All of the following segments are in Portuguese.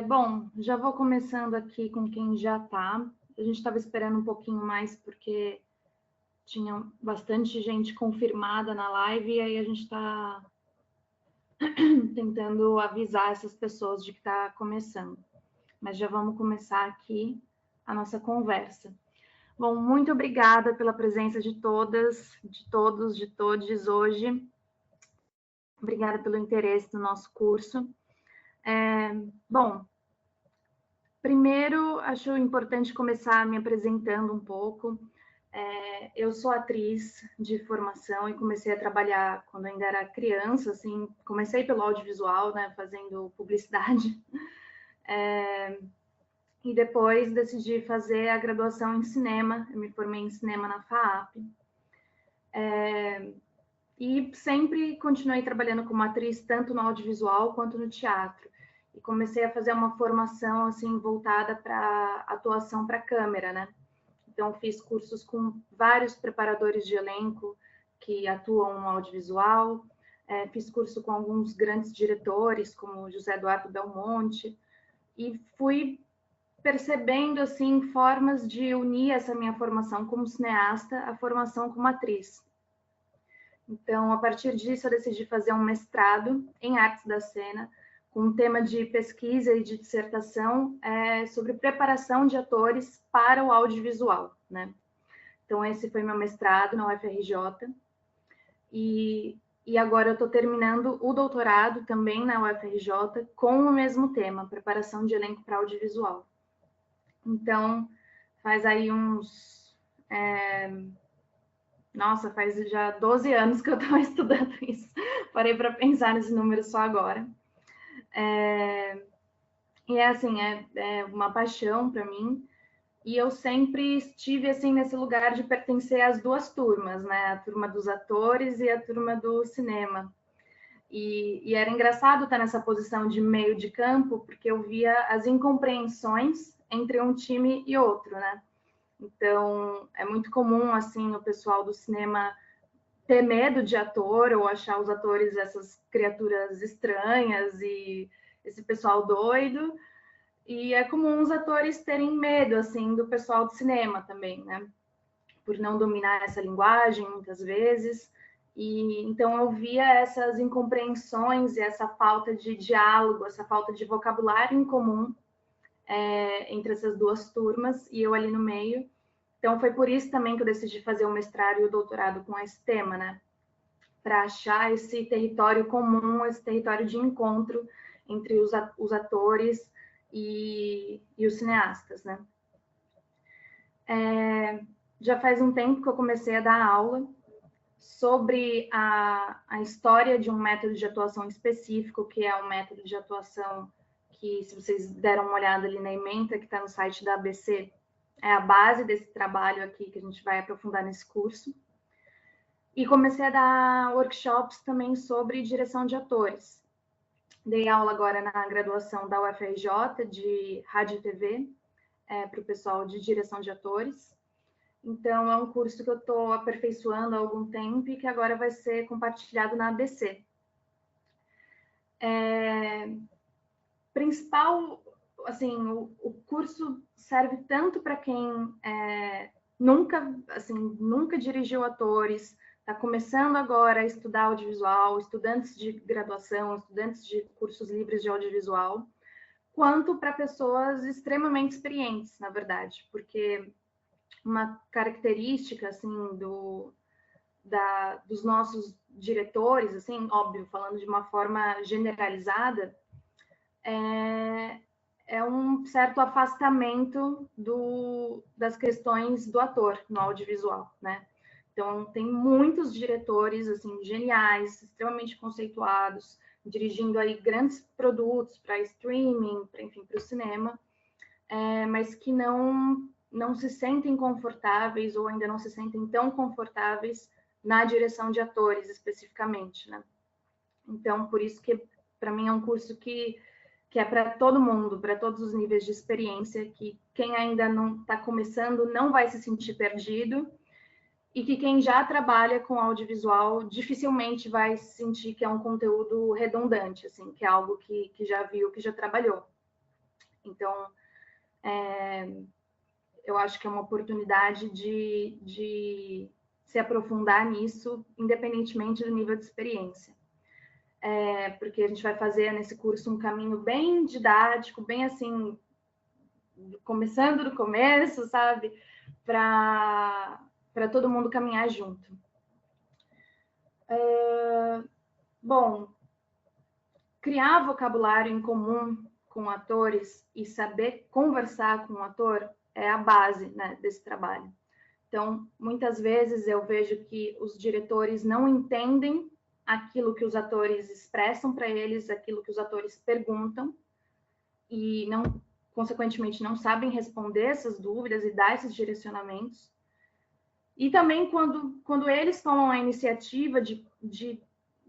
Bom, já vou começando aqui com quem já está. A gente estava esperando um pouquinho mais porque tinha bastante gente confirmada na live e aí a gente está tentando avisar essas pessoas de que está começando. Mas já vamos começar aqui a nossa conversa. Bom, muito obrigada pela presença de todas, de todos, de todes hoje. Obrigada pelo interesse no nosso curso. Bom, primeiro, acho importante começar me apresentando um pouco. Eu sou atriz de formação e comecei a trabalhar quando ainda era criança, assim, comecei pelo audiovisual, né, fazendo publicidade, e depois decidi fazer a graduação em cinema, eu me formei em cinema na FAAP, e sempre continuei trabalhando como atriz, tanto no audiovisual quanto no teatro, e comecei a fazer uma formação, assim, voltada para atuação para câmera, né. Então, fiz cursos com vários preparadores de elenco que atuam no audiovisual, fiz curso com alguns grandes diretores, como José Eduardo Belmonte, e fui percebendo, assim, formas de unir essa minha formação como cineasta à formação como atriz. Então, a partir disso, eu decidi fazer um mestrado em artes da cena, com um tema de pesquisa e de dissertação sobre preparação de atores para o audiovisual, né? Então, esse foi meu mestrado na UFRJ. E agora eu estou terminando o doutorado também na UFRJ com o mesmo tema, preparação de elenco para audiovisual. Então, faz aí uns... Nossa, faz já 12 anos que eu estou estudando isso. Parei para pensar nesse número só agora. E é assim, é uma paixão para mim. E eu sempre estive assim nesse lugar de pertencer às duas turmas, né? A turma dos atores e a turma do cinema. E era engraçado estar nessa posição de meio de campo, porque eu via as incompreensões entre um time e outro, né? Então, é muito comum, assim, o pessoal do cinema ter medo de ator ou achar os atores essas criaturas estranhas e esse pessoal doido. E é comum os atores terem medo, assim, do pessoal do cinema também, né? Por não dominar essa linguagem, muitas vezes. E então eu via essas incompreensões e essa falta de diálogo, essa falta de vocabulário em comum entre essas duas turmas e eu ali no meio. Então foi por isso também que eu decidi fazer o mestrado e o doutorado com esse tema, né? Para achar esse território comum, esse território de encontro entre os atores e os cineastas, né? Já faz um tempo que eu comecei a dar aula sobre a história de um método de atuação específico, que é um método de atuação que, se vocês deram uma olhada ali na ementa, que está no site da ABC, é a base desse trabalho aqui que a gente vai aprofundar nesse curso. E comecei a dar workshops também sobre direção de atores. Dei aula agora na graduação da UFRJ de Rádio e TV, para o pessoal de direção de atores. Então, é um curso que eu estou aperfeiçoando há algum tempo e que agora vai ser compartilhado na ABC. Principal, assim, o curso serve tanto para quem nunca dirigiu atores, está começando agora a estudar audiovisual, estudantes de graduação, estudantes de cursos livres de audiovisual, quanto para pessoas extremamente experientes, na verdade, porque uma característica assim dos nossos diretores, assim, óbvio, falando de uma forma generalizada, é um certo afastamento das questões do ator no audiovisual, né? Então, tem muitos diretores, assim, geniais, extremamente conceituados, dirigindo aí grandes produtos para streaming, enfim, para o cinema, mas que não se sentem confortáveis ou ainda não se sentem tão confortáveis na direção de atores, especificamente, né? Então, por isso que, para mim, é um curso que é para todo mundo, para todos os níveis de experiência, que quem ainda não está começando não vai se sentir perdido, e que quem já trabalha com audiovisual dificilmente vai sentir que é um conteúdo redundante, assim, que é algo que já viu, que já trabalhou, Então, eu acho que é uma oportunidade de se aprofundar nisso, independentemente do nível de experiência. Porque a gente vai fazer nesse curso um caminho bem didático, bem assim, começando do começo, sabe? Para todo mundo caminhar junto. Bom, criar vocabulário em comum com atores e saber conversar com o ator é a base, né, desse trabalho. Então, muitas vezes eu vejo que os diretores não entendem aquilo que os atores expressam para eles, aquilo que os atores perguntam, e não, consequentemente, não sabem responder essas dúvidas e dar esses direcionamentos. E também quando eles tomam a iniciativa de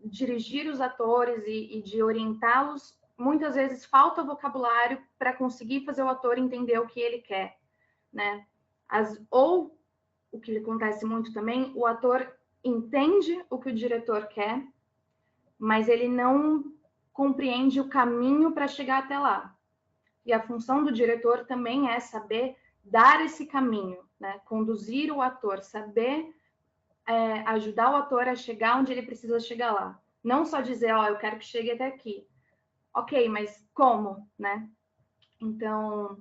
dirigir os atores e de orientá-los, muitas vezes falta vocabulário para conseguir fazer o ator entender o que ele quer, né? Ou o que acontece muito também, o ator entende o que o diretor quer, mas ele não compreende o caminho para chegar até lá. E a função do diretor também é saber dar esse caminho, né? Conduzir o ator, saber ajudar o ator a chegar onde ele precisa chegar lá. Não só dizer, ó, eu quero que chegue até aqui. Ok, mas como, né? Então,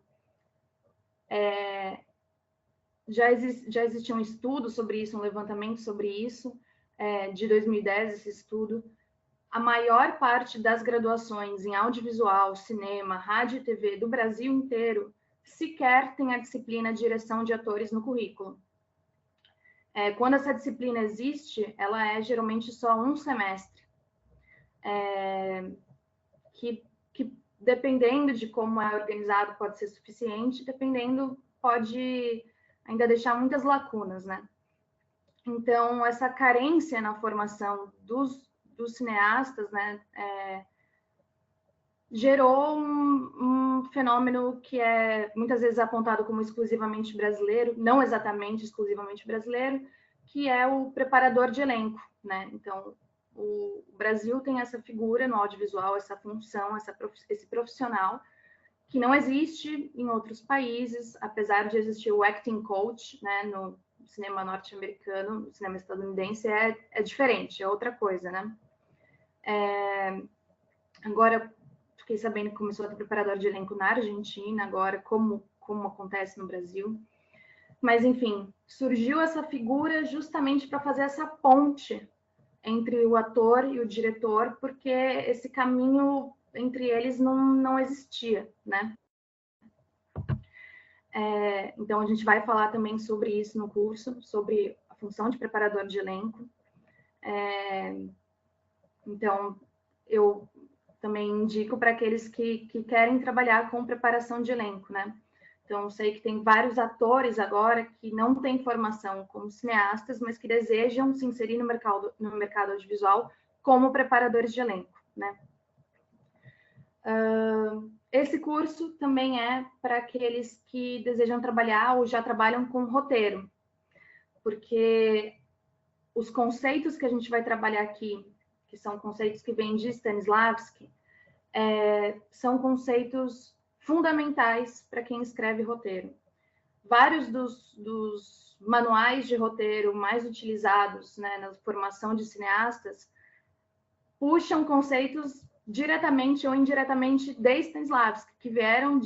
já existia um estudo sobre isso, um levantamento sobre isso, de 2010, esse estudo. A maior parte das graduações em audiovisual, cinema, rádio e TV do Brasil inteiro sequer tem a disciplina de direção de atores no currículo. Quando essa disciplina existe, ela é geralmente só um semestre. Que dependendo de como é organizado, pode ser suficiente, dependendo, pode ainda deixar muitas lacunas, né? Então, essa carência na formação dos cineastas, né, gerou um fenômeno que é muitas vezes apontado como exclusivamente brasileiro, não exatamente exclusivamente brasileiro, que é o preparador de elenco, né? Então, o Brasil tem essa figura no audiovisual, essa função, esse profissional, que não existe em outros países, apesar de existir o acting coach, né, no cinema norte-americano, no cinema estadunidense é diferente, é outra coisa, né? Agora, fiquei sabendo que começou a ter preparador de elenco na Argentina, agora, como acontece no Brasil. Mas, enfim, surgiu essa figura justamente para fazer essa ponte entre o ator e o diretor, porque esse caminho entre eles não existia, né? Então, a gente vai falar também sobre isso no curso, sobre a função de preparador de elenco. Então, eu também indico para aqueles que querem trabalhar com preparação de elenco, né? Então, sei que tem vários atores agora que não têm formação como cineastas, mas que desejam se inserir no mercado audiovisual como preparadores de elenco, né? Esse curso também é para aqueles que desejam trabalhar ou já trabalham com roteiro, porque os conceitos que a gente vai trabalhar aqui, que são conceitos que vêm de Stanislavski, são conceitos fundamentais para quem escreve roteiro. Vários dos manuais de roteiro mais utilizados, né, na formação de cineastas puxam conceitos diretamente ou indiretamente de Stanislavski, que vieram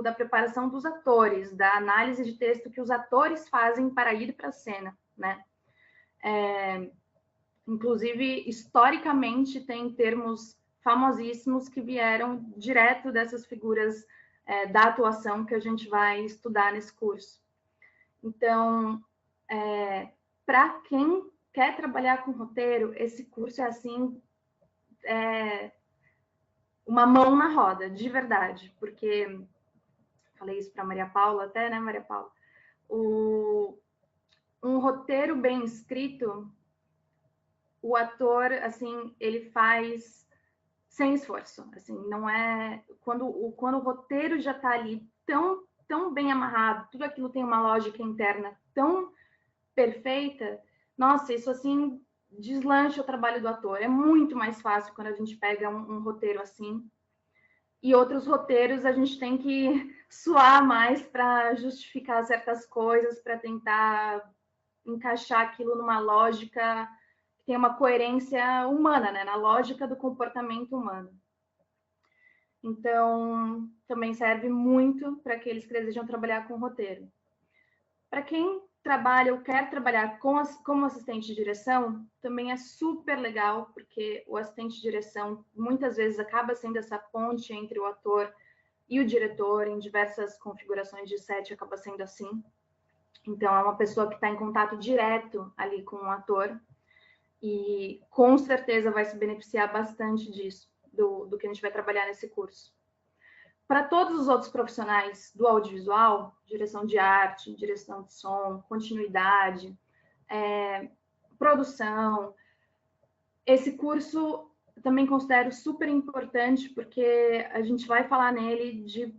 da preparação dos atores, da análise de texto que os atores fazem para ir para a cena, né? Inclusive, historicamente, tem termos famosíssimos que vieram direto dessas figuras da atuação que a gente vai estudar nesse curso. Então, para quem quer trabalhar com roteiro, esse curso é assim, uma mão na roda, de verdade, porque falei isso para Maria Paula até, né, Maria Paula? Um roteiro bem escrito, o ator, assim, ele faz sem esforço, assim, não é quando o roteiro já está ali tão bem amarrado, tudo aquilo tem uma lógica interna tão perfeita, nossa, isso assim deslancha o trabalho do ator. É muito mais fácil quando a gente pega um roteiro assim. e outros roteiros a gente tem que suar mais para justificar certas coisas, para tentar encaixar aquilo numa lógica que tem uma coerência humana, né? Na lógica do comportamento humano. Então, também serve muito para aqueles que desejam trabalhar com roteiro. Para quem trabalha ou quer trabalhar como assistente de direção, também é super legal, porque o assistente de direção muitas vezes acaba sendo essa ponte entre o ator e o diretor, em diversas configurações de set acaba sendo assim. Então, é uma pessoa que está em contato direto ali com o ator e com certeza vai se beneficiar bastante disso, do que a gente vai trabalhar nesse curso. Para todos os outros profissionais do audiovisual, direção de arte, direção de som, continuidade, produção, esse curso também considero super importante, porque a gente vai falar nele de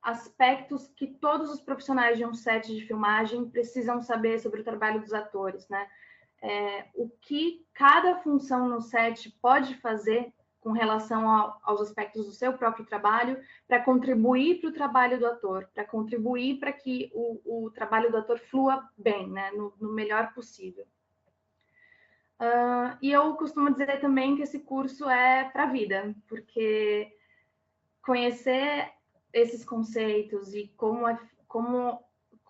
aspectos que todos os profissionais de um set de filmagem precisam saber sobre o trabalho dos atores, né? O que cada função no set pode fazer com relação aos aspectos do seu próprio trabalho para contribuir para o trabalho do ator, para contribuir para que o trabalho do ator flua bem, né? No melhor possível. E eu costumo dizer também que esse curso é para a vida, porque conhecer esses conceitos e como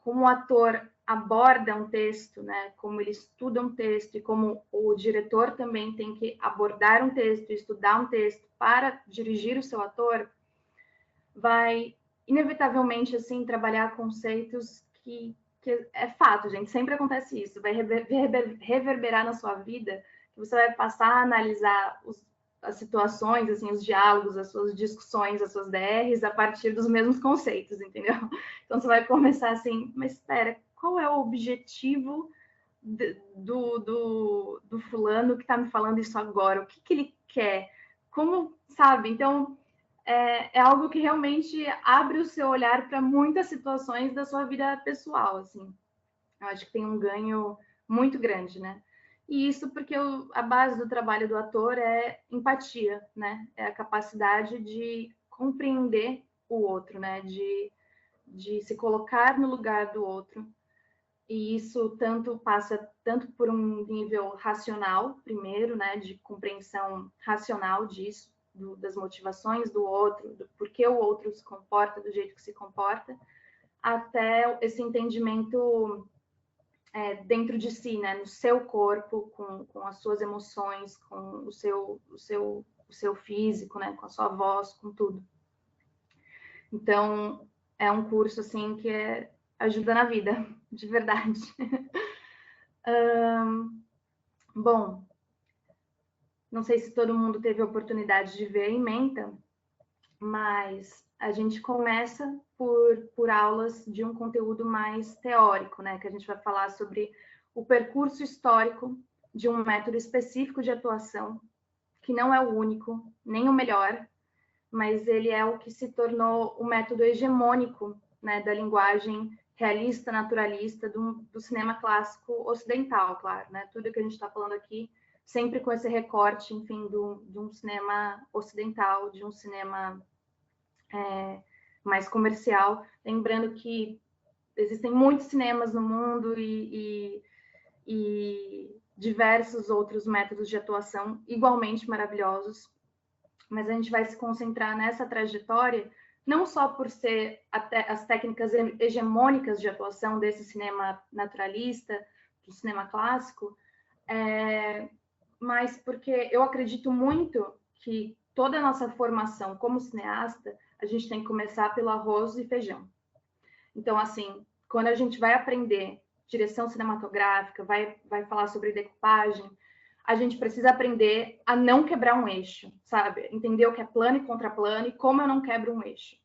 o ator aborda um texto, né? Como ele estuda um texto e como o diretor também tem que abordar um texto, estudar um texto para dirigir o seu ator, vai inevitavelmente assim trabalhar conceitos que é fato, gente, sempre acontece isso, vai reverberar na sua vida, que você vai passar a analisar as situações, assim, os diálogos, as suas discussões, as suas DRs a partir dos mesmos conceitos, entendeu? Então você vai começar assim, mas espera, qual é o objetivo do fulano que está me falando isso agora? O que ele quer? Como, sabe? Então, é algo que realmente abre o seu olhar para muitas situações da sua vida pessoal, assim. Eu acho que tem um ganho muito grande, né? E isso porque a base do trabalho do ator é empatia, né? É a capacidade de compreender o outro, né? De se colocar no lugar do outro. E isso passa tanto por um nível racional, primeiro, né? De compreensão racional disso, das motivações do outro, do porquê o outro se comporta do jeito que se comporta, até esse entendimento dentro de si, né, no seu corpo, com as suas emoções, com o seu físico, né, com a sua voz, com tudo. Então, é um curso assim que ajuda na vida, de verdade. Bom, não sei se todo mundo teve a oportunidade de ver a ementa, mas a gente começa por aulas de um conteúdo mais teórico, né? Que a gente vai falar sobre o percurso histórico de um método específico de atuação, que não é o único, nem o melhor, mas ele é o que se tornou o método hegemônico, né, da linguagem realista, naturalista, do cinema clássico ocidental, claro, né? Tudo que a gente está falando aqui, sempre com esse recorte, enfim, de um cinema ocidental, de um cinema mais comercial. Lembrando que existem muitos cinemas no mundo e diversos outros métodos de atuação igualmente maravilhosos, mas a gente vai se concentrar nessa trajetória não só por ser as técnicas hegemônicas de atuação desse cinema naturalista, do cinema clássico, mas porque eu acredito muito que toda a nossa formação como cineasta, a gente tem que começar pelo arroz e feijão. Então, assim, quando a gente vai aprender direção cinematográfica, vai falar sobre decupagem, a gente precisa aprender a não quebrar um eixo, sabe? Entender o que é plano e contraplano e como eu não quebro um eixo.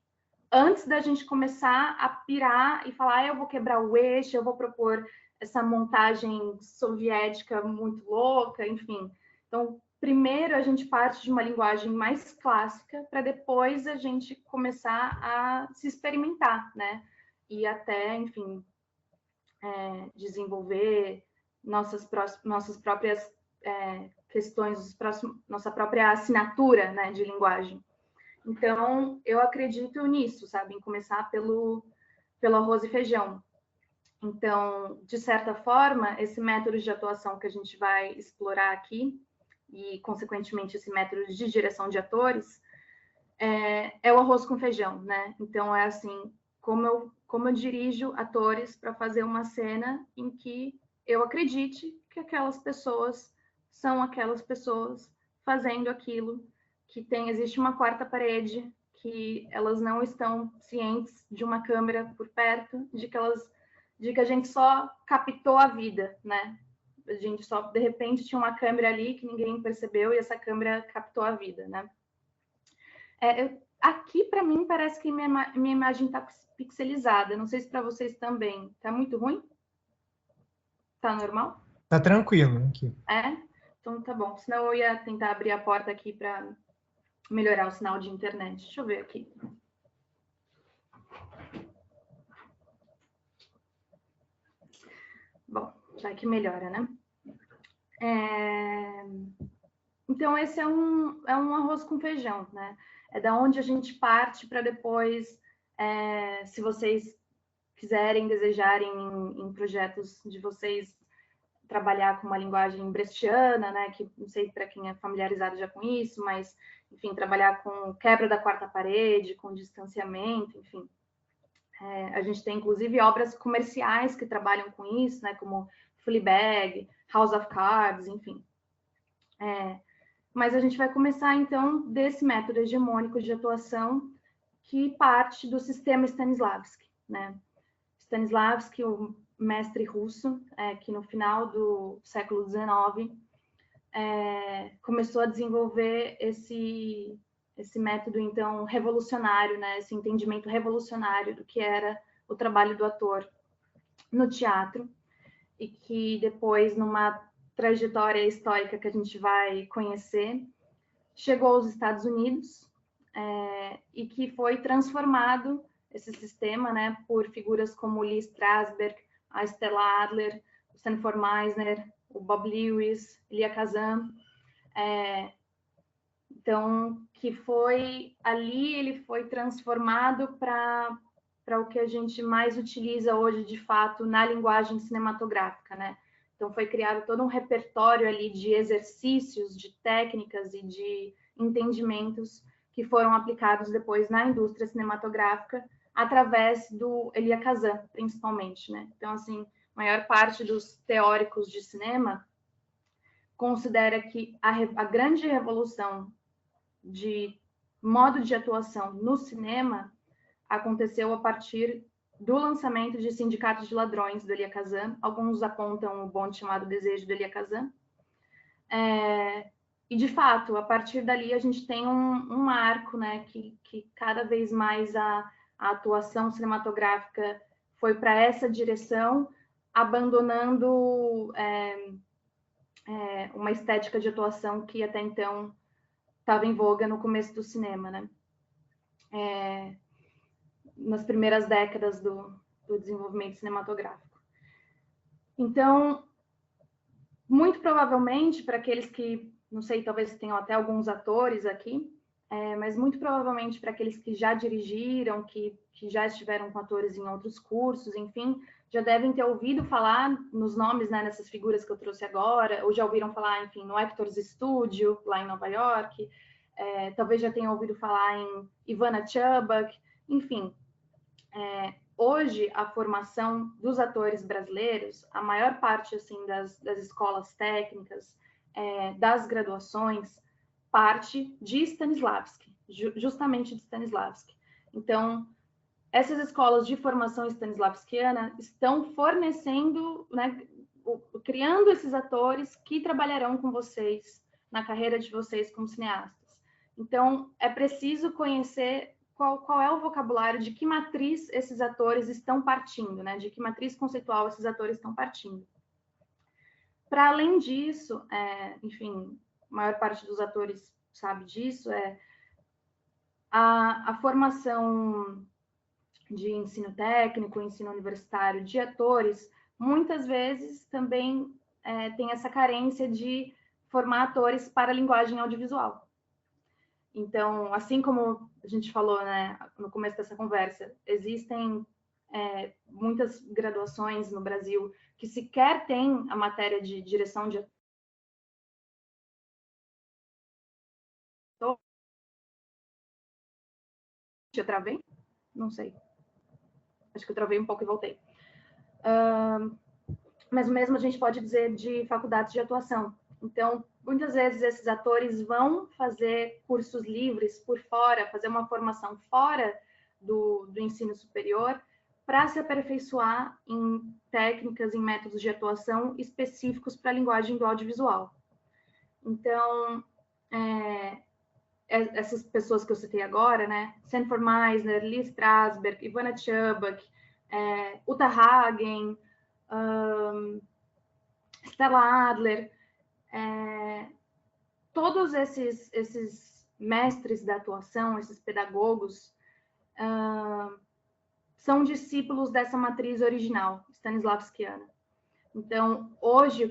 Antes da gente começar a pirar e falar, eu vou quebrar o eixo, eu vou propor essa montagem soviética muito louca, enfim. Então, primeiro a gente parte de uma linguagem mais clássica para depois a gente começar a se experimentar, né? E até, enfim, desenvolver nossas próprias questões, nossa própria assinatura, né, de linguagem. Então, eu acredito nisso, sabe? Em começar pelo arroz e feijão. Então, de certa forma, esse método de atuação que a gente vai explorar aqui, e, consequentemente, esse método de direção de atores, é o arroz com feijão, né? Então, é assim, como eu dirijo atores para fazer uma cena em que eu acredite que aquelas pessoas são aquelas pessoas fazendo aquilo, que existe uma quarta parede, que elas não estão cientes de uma câmera por perto, de que a gente só captou a vida, né? A gente só, de repente, tinha uma câmera ali que ninguém percebeu e essa câmera captou a vida, né? Aqui, para mim, parece que minha imagem está pixelizada. Não sei se para vocês também. Está muito ruim? Está normal? Tá tranquilo aqui. É? Então tá bom. Senão eu ia tentar abrir a porta aqui para melhorar o sinal de internet. Deixa eu ver aqui. Bom, vai que melhora, né? Então, esse é um arroz com feijão, né? É da onde a gente parte para depois, se vocês quiserem, desejarem em projetos de vocês, trabalhar com uma linguagem brechtiana, né? Que não sei para quem é familiarizado já com isso, mas, enfim, trabalhar com quebra da quarta parede, com distanciamento, enfim. A gente tem, inclusive, obras comerciais que trabalham com isso, né? Como Fleabag, House of Cards, enfim. Mas a gente vai começar, então, desse método hegemônico de atuação que parte do sistema Stanislavski, né? Stanislavski, o mestre russo, que no final do século XIX começou a desenvolver esse método, então, revolucionário, né? Esse entendimento revolucionário do que era o trabalho do ator no teatro, e que depois, numa trajetória histórica que a gente vai conhecer, chegou aos Estados Unidos e que foi transformado esse sistema, né, por figuras como Lee Strasberg, a Stella Adler, o Sanford Meisner, o Bob Lewis, Elia Kazan. Então, que foi ali, ele foi transformado para o que a gente mais utiliza hoje, de fato, na linguagem cinematográfica, né? Então, foi criado todo um repertório ali de exercícios, de técnicas e de entendimentos que foram aplicados depois na indústria cinematográfica através do Elia Kazan, principalmente, né? Então, assim, a maior parte dos teóricos de cinema considera que a grande revolução de modo de atuação no cinema aconteceu a partir do lançamento de Sindicato de Ladrões, do Elia Kazan. Alguns apontam o bonde chamado Desejo, do Elia Kazan. E, de fato, a partir dali a gente tem um marco, né, que cada vez mais a atuação cinematográfica foi para essa direção, abandonando uma estética de atuação que até então estava em voga no começo do cinema, né? Nas primeiras décadas do desenvolvimento cinematográfico. Então, muito provavelmente, para aqueles que, não sei, talvez tenham até alguns atores aqui, mas muito provavelmente para aqueles que já dirigiram, que já estiveram com atores em outros cursos, enfim, já devem ter ouvido falar nos nomes, né, nessas figuras que eu trouxe agora, ou já ouviram falar, enfim, no Actors Studio, lá em Nova York, talvez já tenham ouvido falar em Ivana Chubbuck, enfim. Hoje, a formação dos atores brasileiros, a maior parte assim das escolas técnicas, das graduações, parte de Stanislavski, justamente de Stanislavski. Então, essas escolas de formação stanislavskiana estão fornecendo, né, criando esses atores que trabalharão com vocês na carreira de vocês como cineastas. Então, é preciso conhecer qual é o vocabulário, de que matriz esses atores estão partindo, né? De que matriz conceitual esses atores estão partindo. Para além disso, enfim, a maior parte dos atores sabe disso, a formação de ensino técnico, ensino universitário de atores, muitas vezes também tem essa carência de formar atores para a linguagem audiovisual. Então, assim como a gente falou, né, no começo dessa conversa, existem muitas graduações no Brasil que sequer têm a matéria de direção de ator. Eu travei? Não sei. Acho que eu travei um pouco e voltei. Mas mesmo a gente pode dizer de faculdades de atuação. Então, muitas vezes esses atores vão fazer cursos livres por fora, fazer uma formação fora do ensino superior, para se aperfeiçoar em técnicas, em métodos de atuação específicos para a linguagem do audiovisual. Então, essas pessoas que eu citei agora, né? Sanford Meisner, Lee Strasberg, Ivana Chubbuck, Uta Hagen, Stella Adler, todos esses mestres da atuação, esses pedagogos, são discípulos dessa matriz original, stanislavskiana. Então, hoje,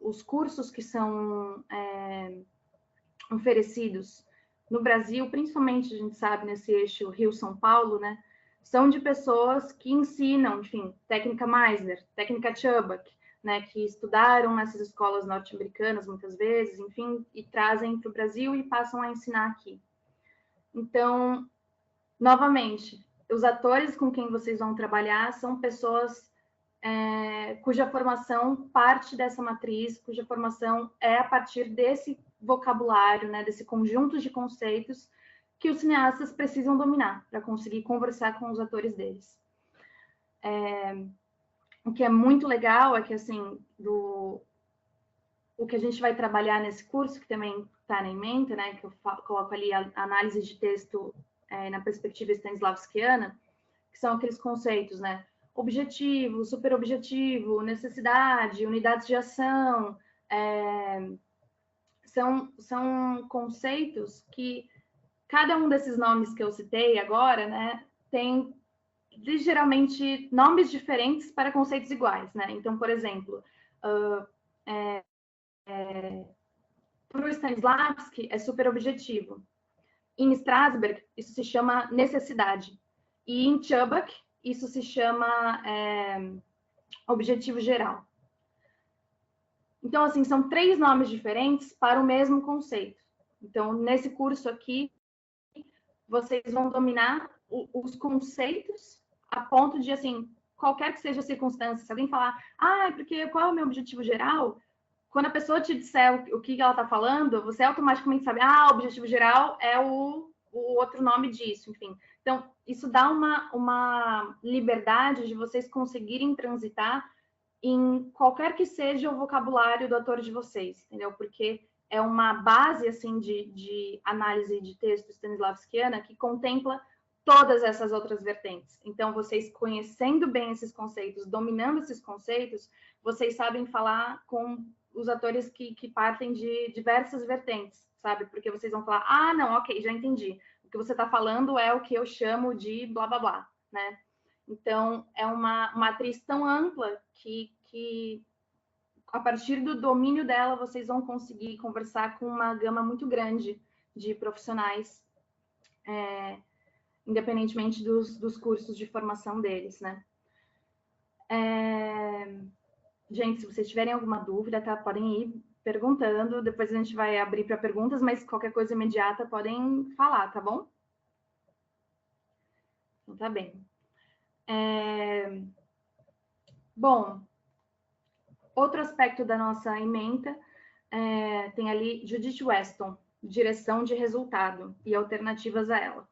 os cursos que são oferecidos no Brasil, principalmente, a gente sabe, nesse eixo Rio-São Paulo, né, são de pessoas que ensinam, enfim, técnica Meisner, técnica Chubbuck, né, que estudaram nessas escolas norte-americanas muitas vezes, enfim, e trazem para o Brasil e passam a ensinar aqui. Então, novamente, os atores com quem vocês vão trabalhar são pessoas cuja formação parte dessa matriz, cuja formação é a partir desse vocabulário, né, desse conjunto de conceitos que os cineastas precisam dominar para conseguir conversar com os atores deles. O que é muito legal é que, assim, o que a gente vai trabalhar nesse curso, que também está na ementa, né, que eu coloco ali a análise de texto na perspectiva stanislavskiana, que são aqueles conceitos, né, objetivo, superobjetivo, necessidade, unidades de ação, são conceitos que cada um desses nomes que eu citei agora, né, tem ligeiramente nomes diferentes para conceitos iguais, né? Então, por exemplo, para o Stanislavski é superobjetivo. Em Strasberg, isso se chama necessidade. E em Chubbuck, isso se chama objetivo geral. Então, assim, são 3 nomes diferentes para o mesmo conceito. Então, nesse curso aqui, vocês vão dominar os conceitos a ponto de, assim, qualquer que seja a circunstância, se alguém falar, porque qual é o meu objetivo geral? Quando a pessoa te disser o que ela está falando, você automaticamente sabe, o objetivo geral é o outro nome disso, enfim. Então, isso dá uma liberdade de vocês conseguirem transitar em qualquer que seja o vocabulário do ator de vocês, entendeu? Porque é uma base, assim, de análise de texto stanislavskiana que contempla todas essas outras vertentes. Então, vocês conhecendo bem esses conceitos, dominando esses conceitos, vocês sabem falar com os atores que partem de diversas vertentes, sabe? Porque vocês vão falar, não, ok, já entendi. O que você está falando é o que eu chamo de blá, blá, blá, né? Então, é uma matriz tão ampla que a partir do domínio dela, vocês vão conseguir conversar com uma gama muito grande de profissionais, independentemente dos cursos de formação deles, né? Gente, se vocês tiverem alguma dúvida, tá? Podem ir perguntando, depois a gente vai abrir para perguntas, mas qualquer coisa imediata podem falar, tá bom? Então, tá bem. Bom, outro aspecto da nossa ementa tem ali Judith Weston, direção de resultado e alternativas a ela.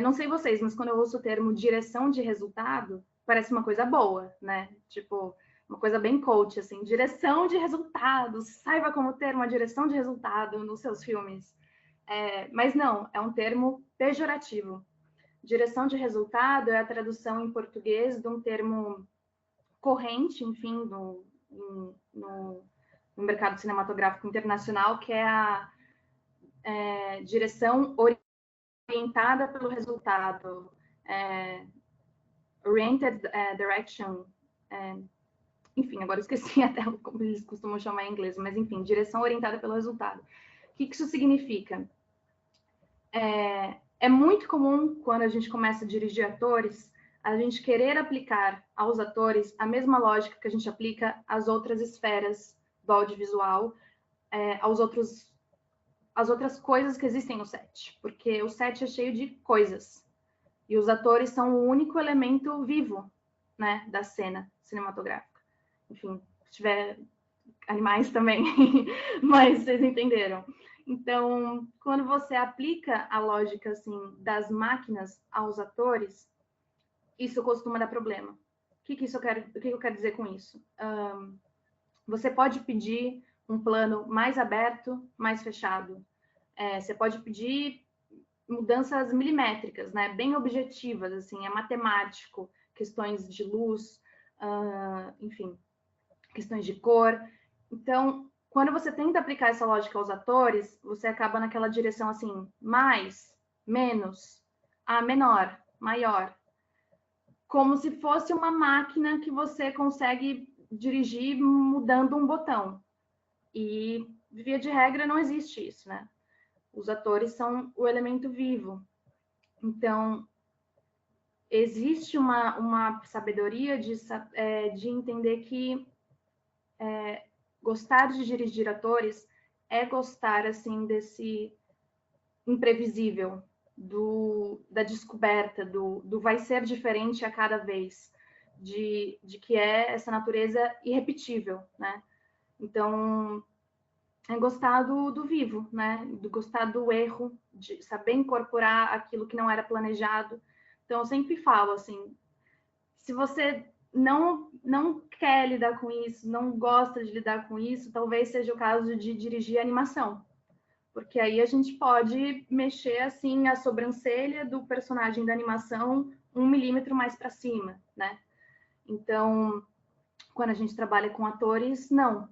Não sei vocês, mas quando eu ouço o termo direção de resultado, parece uma coisa boa, né? Tipo, uma coisa bem coach, assim, direção de resultados, saiba como ter uma direção de resultado nos seus filmes. Mas não, é um termo pejorativo. Direção de resultado é a tradução em português de um termo corrente, enfim, no mercado cinematográfico internacional, que é a direção orientada pelo resultado, oriented direction, enfim, agora eu esqueci até como eles costumam chamar em inglês, mas enfim, direção orientada pelo resultado. O que isso significa? É muito comum, quando a gente começa a dirigir atores, a gente querer aplicar aos atores a mesma lógica que a gente aplica às outras esferas do audiovisual, às outras coisas que existem no set, porque o set é cheio de coisas, e os atores são o único elemento vivo, né, da cena cinematográfica. Enfim, se tiver animais também, mas vocês entenderam. Então, quando você aplica a lógica assim das máquinas aos atores, isso costuma dar problema. O que eu quero dizer com isso? Você pode pedir um plano mais aberto, mais fechado. Você pode pedir mudanças milimétricas, né? Bem objetivas, assim, é matemático, questões de luz, enfim, questões de cor. Então, quando você tenta aplicar essa lógica aos atores, você acaba naquela direção assim, mais, menos, menor, maior. Como se fosse uma máquina que você consegue dirigir mudando um botão. E, via de regra, não existe isso, né? Os atores são o elemento vivo. Então, existe uma sabedoria de entender que gostar de dirigir atores é gostar, assim, desse imprevisível, da descoberta, do vai ser diferente a cada vez, de que é essa natureza irrepetível, né? Então, é gostar do vivo, né? Gostar do erro, de saber incorporar aquilo que não era planejado. Então, eu sempre falo assim, se você não quer lidar com isso, não gosta de lidar com isso, talvez seja o caso de dirigir animação, porque aí a gente pode mexer assim a sobrancelha do personagem da animação 1 milímetro mais para cima, né? Então, quando a gente trabalha com atores, não.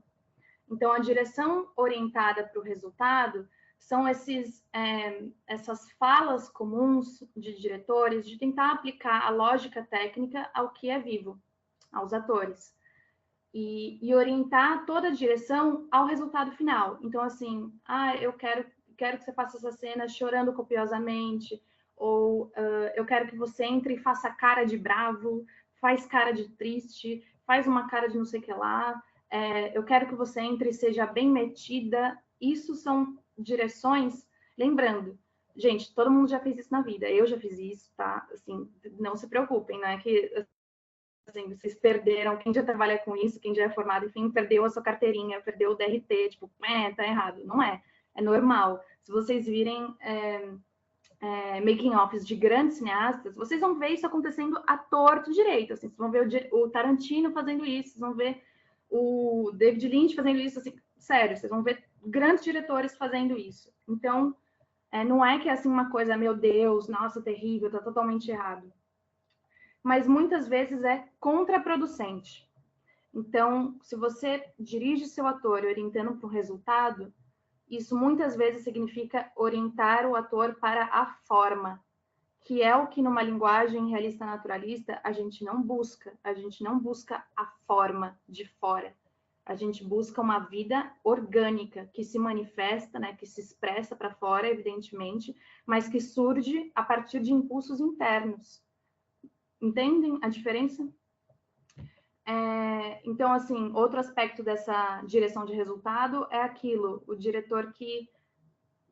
Então, a direção orientada para o resultado são essas falas comuns de diretores de tentar aplicar a lógica técnica ao que é vivo, aos atores. E orientar toda a direção ao resultado final. Então, assim, eu quero que você faça essa cena chorando copiosamente, ou eu quero que você entre e faça cara de bravo, faz cara de triste, faz uma cara de não sei o que lá, eu quero que você entre e seja bem metida. Isso são direções, lembrando, gente, todo mundo já fez isso na vida, eu já fiz isso, tá? Assim, não se preocupem, né? Que assim, vocês perderam, quem já trabalha com isso, quem já é formado, enfim, perdeu a sua carteirinha, perdeu o DRT, tipo, tá errado. Não é, é normal. Se vocês virem making-offs de grandes cineastas, vocês vão ver isso acontecendo à torto direito, assim, vocês vão ver o Tarantino fazendo isso, vocês vão ver o David Lynch fazendo isso, assim, sério, vocês vão ver grandes diretores fazendo isso. Então, não é que é assim uma coisa, meu Deus, nossa, terrível, tá totalmente errado. Mas muitas vezes é contraproducente. Então, se você dirige seu ator orientando para o resultado, isso muitas vezes significa orientar o ator para a forma, que é o que numa linguagem realista naturalista a gente não busca. A gente não busca a forma de fora. A gente busca uma vida orgânica que se manifesta, né, que se expressa para fora, evidentemente, mas que surge a partir de impulsos internos. Entendem a diferença? Então, assim, outro aspecto dessa direção de resultado é aquilo, o diretor que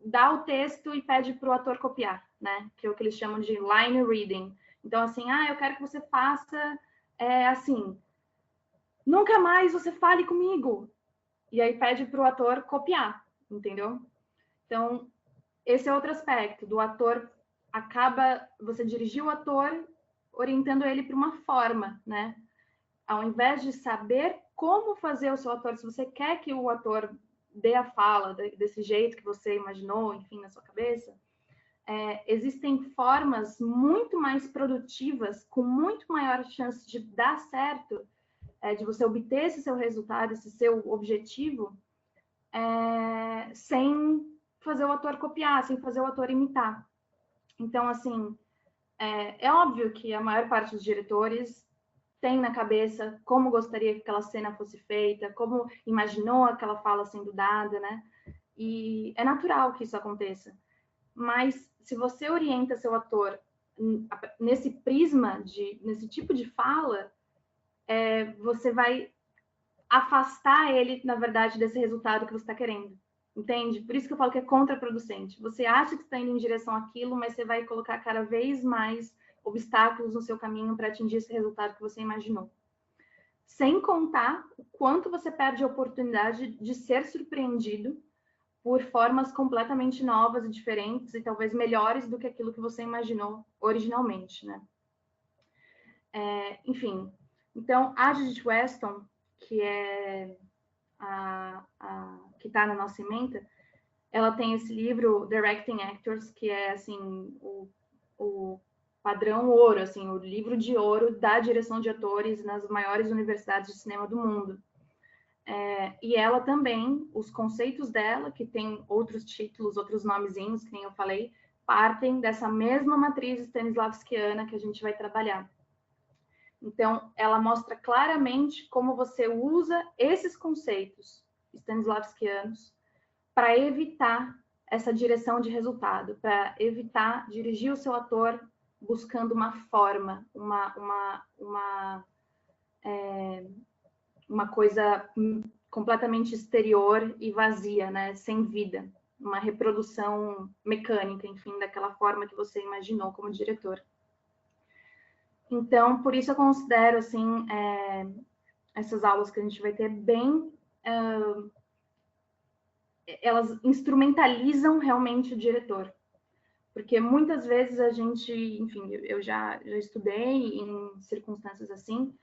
dá o texto e pede para o ator copiar, né? Que é o que eles chamam de line reading. Então, assim, eu quero que você faça assim, nunca mais você fale comigo. E aí pede para o ator copiar, entendeu? Então, esse é outro aspecto, do ator você dirigir o ator orientando ele para uma forma, né? Ao invés de saber como fazer o seu ator, se você quer que o ator dê a fala desse jeito que você imaginou, enfim, na sua cabeça, existem formas muito mais produtivas, com muito maior chance de dar certo, de você obter esse seu resultado, esse seu objetivo, sem fazer o ator copiar, sem fazer o ator imitar. Então, assim, é óbvio que a maior parte dos diretores tem na cabeça como gostaria que aquela cena fosse feita, como imaginou aquela fala sendo dada, né? E é natural que isso aconteça. mas se você orienta seu ator nesse prisma, nesse tipo de fala, você vai afastar ele, na verdade, desse resultado que você está querendo. Entende? Por isso que eu falo que é contraproducente. Você acha que está indo em direção àquilo, mas você vai colocar cada vez mais obstáculos no seu caminho para atingir esse resultado que você imaginou. Sem contar o quanto você perde a oportunidade de ser surpreendido por formas completamente novas e diferentes e talvez melhores do que aquilo que você imaginou originalmente, né? Enfim, então a Judith Weston, que é que está na nossa ementa, ela tem esse livro Directing Actors, que é assim o padrão ouro, assim, o livro de ouro da direção de atores nas maiores universidades de cinema do mundo. E ela também, os conceitos dela, que tem outros títulos, outros nomezinhos, que nem eu falei, partem dessa mesma matriz stanislavskiana que a gente vai trabalhar. Então, ela mostra claramente como você usa esses conceitos stanislavskianos para evitar essa direção de resultado, para evitar dirigir o seu ator buscando uma forma, uma coisa completamente exterior e vazia, né? Sem vida, uma reprodução mecânica, enfim, daquela forma que você imaginou como diretor. Então, por isso eu considero, assim, essas aulas que a gente vai ter bem... elas instrumentalizam realmente o diretor. Porque muitas vezes a gente, enfim, eu já estudei em circunstâncias assim,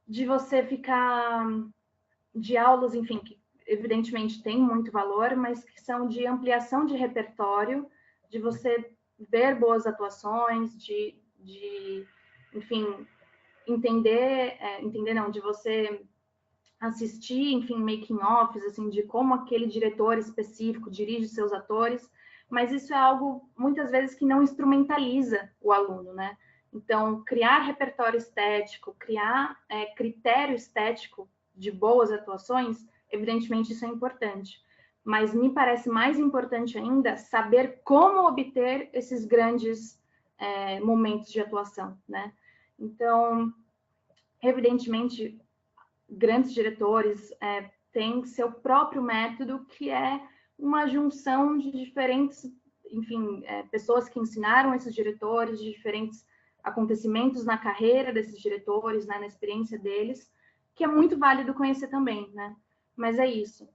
de você ficar... de aulas, enfim, que evidentemente tem muito valor, mas que são de ampliação de repertório, de você ver boas atuações, de enfim, de você assistir, enfim, making-offs, assim, de como aquele diretor específico dirige seus atores, mas isso é algo, muitas vezes, que não instrumentaliza o aluno, né? Então, criar repertório estético, criar critério estético de boas atuações, evidentemente isso é importante, mas me parece mais importante ainda saber como obter esses grandes momentos de atuação, né? Então, evidentemente, grandes diretores têm seu próprio método, que é uma junção de diferentes, enfim, pessoas que ensinaram esses diretores, de diferentes acontecimentos na carreira desses diretores, né, na experiência deles, que é muito válido conhecer também, né? Mas é isso.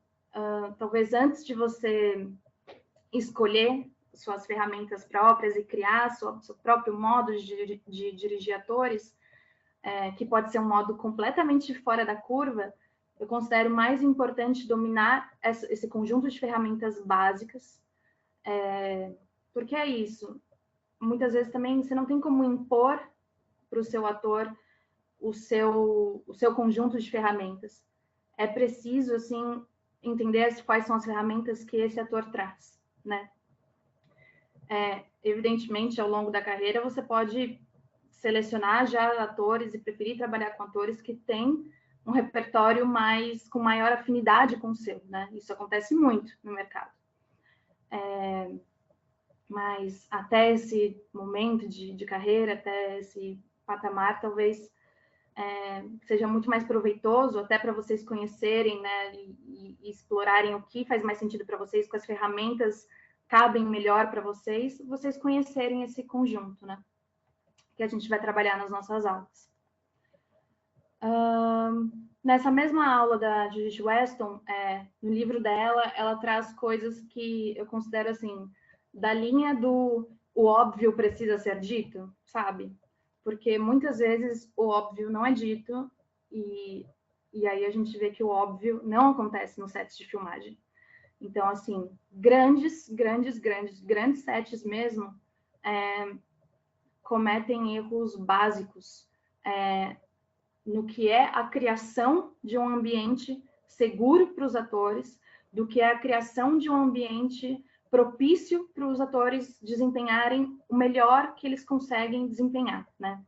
Talvez antes de você escolher suas ferramentas próprias e criar seu próprio modo de dirigir atores, que pode ser um modo completamente fora da curva, eu considero mais importante dominar esse conjunto de ferramentas básicas, porque é isso. Muitas vezes também você não tem como impor para o seu ator o seu conjunto de ferramentas. É preciso, assim, entender quais são as ferramentas que esse ator traz, né? Evidentemente, ao longo da carreira, você pode selecionar já atores e preferir trabalhar com atores que têm um repertório com maior afinidade com o seu, né? Isso acontece muito no mercado. Mas até esse momento de carreira, até esse patamar, talvez seja muito mais proveitoso, até para vocês conhecerem, né, e explorarem o que faz mais sentido para vocês, quais ferramentas cabem melhor para vocês conhecerem esse conjunto, né? Que a gente vai trabalhar nas nossas aulas. Nessa mesma aula da Judith Weston, no livro dela, ela traz coisas que eu considero assim, da linha do o óbvio precisa ser dito, sabe? Porque muitas vezes o óbvio não é dito e aí a gente vê que o óbvio não acontece no set de filmagem. Então, assim, grandes sets mesmo cometem erros básicos no que é a criação de um ambiente seguro para os atores, do que é a criação de um ambiente propício para os atores desempenharem o melhor que eles conseguem desempenhar, né?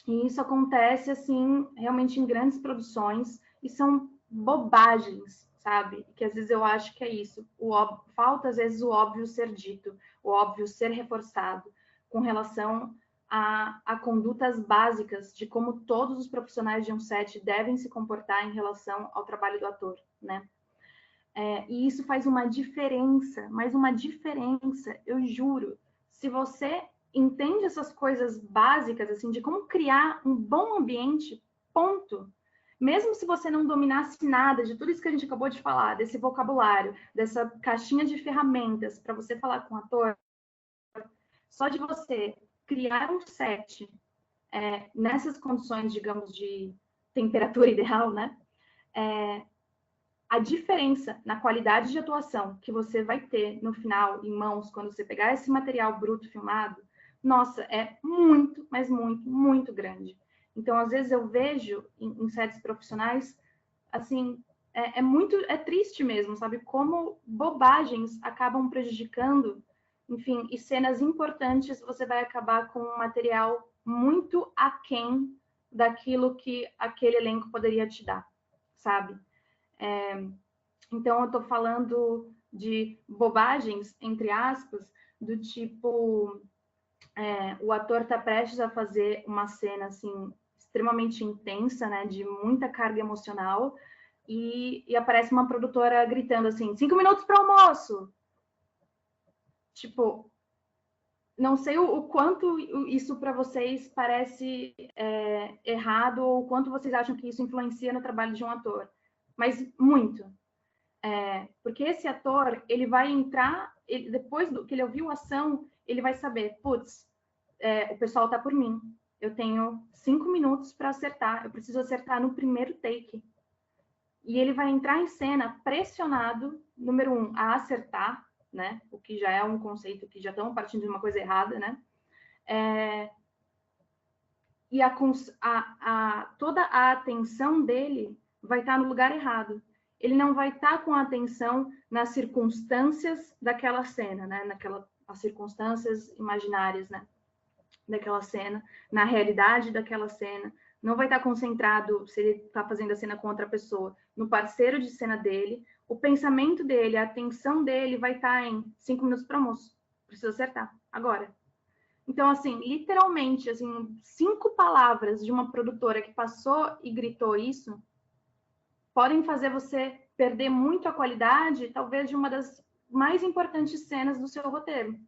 E isso acontece, assim, realmente em grandes produções, e são bobagens, sabe? Que às vezes eu acho que é isso. Falta, às vezes, o óbvio ser dito, o óbvio ser reforçado com relação a condutas básicas de como todos os profissionais de um set devem se comportar em relação ao trabalho do ator, né? E isso faz uma diferença, mas uma diferença, eu juro. Se você entende essas coisas básicas, assim, de como criar um bom ambiente, ponto. Mesmo se você não dominasse nada de tudo isso que a gente acabou de falar, desse vocabulário, dessa caixinha de ferramentas para você falar com o ator, só de você criar um set nessas condições, digamos, de temperatura ideal, né? A diferença na qualidade de atuação que você vai ter no final, em mãos, quando você pegar esse material bruto filmado, nossa, é muito, mas muito, muito grande. Então, às vezes eu vejo em sets profissionais, assim, é triste mesmo, sabe? Como bobagens acabam prejudicando, enfim, e cenas importantes você vai acabar com um material muito aquém daquilo que aquele elenco poderia te dar, sabe? Então, eu estou falando de bobagens, entre aspas, do tipo, o ator está prestes a fazer uma cena, assim, extremamente intensa, né, de muita carga emocional, e aparece uma produtora gritando assim, 5 minutos para almoço! Tipo, não sei o quanto isso para vocês parece errado, ou o quanto vocês acham que isso influencia no trabalho de um ator, mas muito. Porque esse ator, ele vai entrar, depois que ele ouviu a ação, ele vai saber, putz, o pessoal está por mim. Eu tenho 5 minutos para acertar, eu preciso acertar no primeiro take. E ele vai entrar em cena pressionado, número 1, a acertar, né? O que já é um conceito que já estamos partindo de uma coisa errada, né? E toda a atenção dele vai estar no lugar errado. Ele não vai estar com a atenção nas circunstâncias daquela cena, né? As circunstâncias imaginárias, né? Daquela cena, na realidade daquela cena. Não vai estar concentrado, se ele está fazendo a cena com outra pessoa, no parceiro de cena dele. O pensamento dele, a atenção dele vai estar em 5 minutos para almoço. Preciso acertar, agora. Então, assim, literalmente, assim, 5 palavras de uma produtora que passou e gritou isso podem fazer você perder muito a qualidade, talvez, de uma das mais importantes cenas do seu roteiro.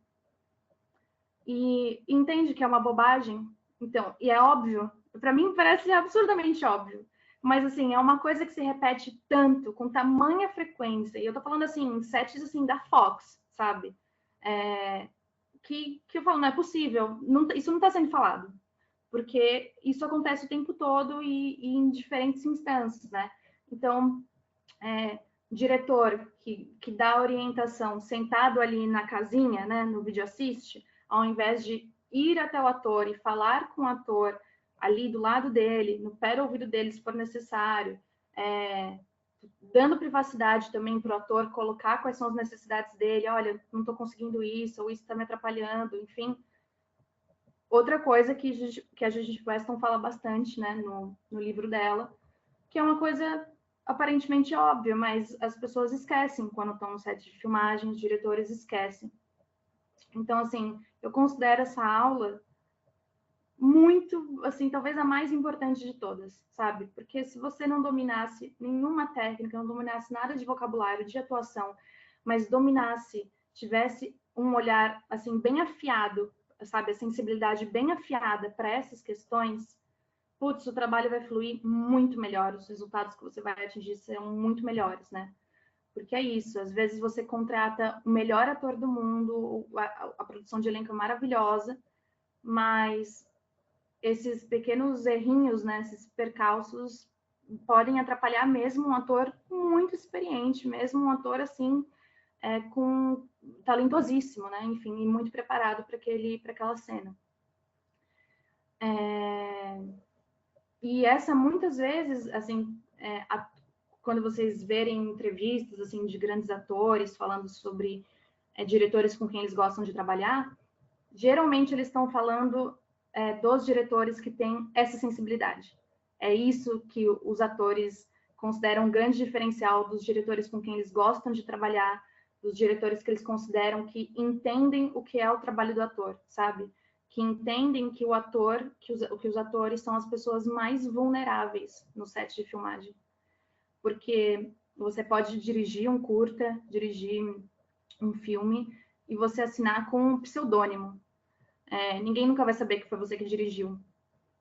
E entende que é uma bobagem? Então, e é óbvio, para mim parece absurdamente óbvio, mas assim, é uma coisa que se repete tanto, com tamanha frequência, e eu tô falando assim, em sets assim, da Fox, sabe? Que eu falo, não é possível, isso não está sendo falado, porque isso acontece o tempo todo e em diferentes instâncias, né? Então, diretor que dá orientação sentado ali na casinha, né, no vídeo assiste, ao invés de ir até o ator e falar com o ator ali do lado dele, no pé do ouvido dele, se for necessário, dando privacidade também para o ator colocar quais são as necessidades dele, olha, não estou conseguindo isso, ou isso está me atrapalhando, enfim. Outra coisa que a Judith Weston fala bastante, né, no livro dela, que é uma coisa aparentemente óbvia, mas as pessoas esquecem quando estão no set de filmagem, os diretores esquecem. Então, assim, eu considero essa aula muito, assim, talvez a mais importante de todas, sabe? Porque se você não dominasse nenhuma técnica, não dominasse nada de vocabulário, de atuação, mas dominasse, tivesse um olhar, assim, bem afiado, sabe? A sensibilidade bem afiada para essas questões, putz, o trabalho vai fluir muito melhor, os resultados que você vai atingir serão muito melhores, né? Porque é isso, às vezes você contrata o melhor ator do mundo, a produção de elenco é maravilhosa, mas esses pequenos errinhos, né, esses percalços, podem atrapalhar mesmo um ator muito experiente, mesmo um ator, assim, com talentosíssimo, né, enfim, e muito preparado para aquela cena. E essa, muitas vezes, assim, quando vocês verem entrevistas, assim, de grandes atores falando sobre diretores com quem eles gostam de trabalhar, geralmente eles estão falando dos diretores que têm essa sensibilidade. É isso que os atores consideram um grande diferencial dos diretores com quem eles gostam de trabalhar, dos diretores que eles consideram que entendem o que é o trabalho do ator, sabe? Que entendem que o ator, que os atores são as pessoas mais vulneráveis no set de filmagem. Porque você pode dirigir um curta, dirigir um filme e você assinar com um pseudônimo. Ninguém nunca vai saber que foi você que dirigiu.